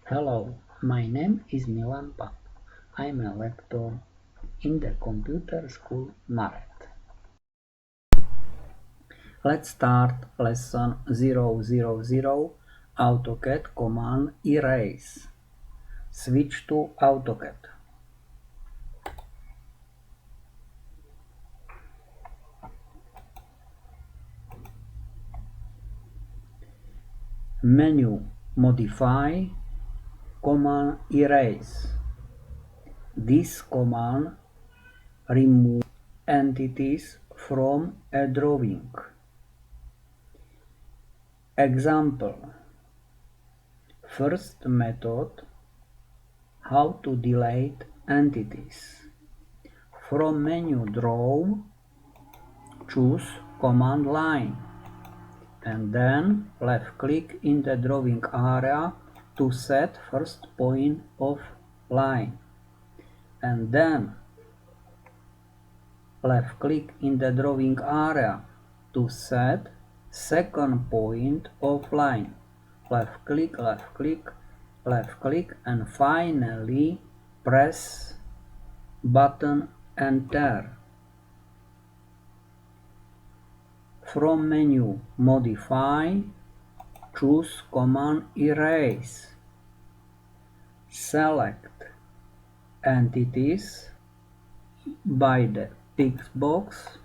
Hello, my name is Milan Pap. I'm a lecturer in the computer school Maret. Let's start lesson 000 AutoCAD command erase. Switch to AutoCAD. Menu Modify command erase. This command removes entities from a drawing. Example. First method, how to delete entities. From menu Draw, choose Command Line and then left click in the drawing area to set first point of line, and then left click in the drawing area to set second point of line. Left click, left click, left click, and finally press button Enter. From menu Modify, choose Command Erase. Select Entities by the tick box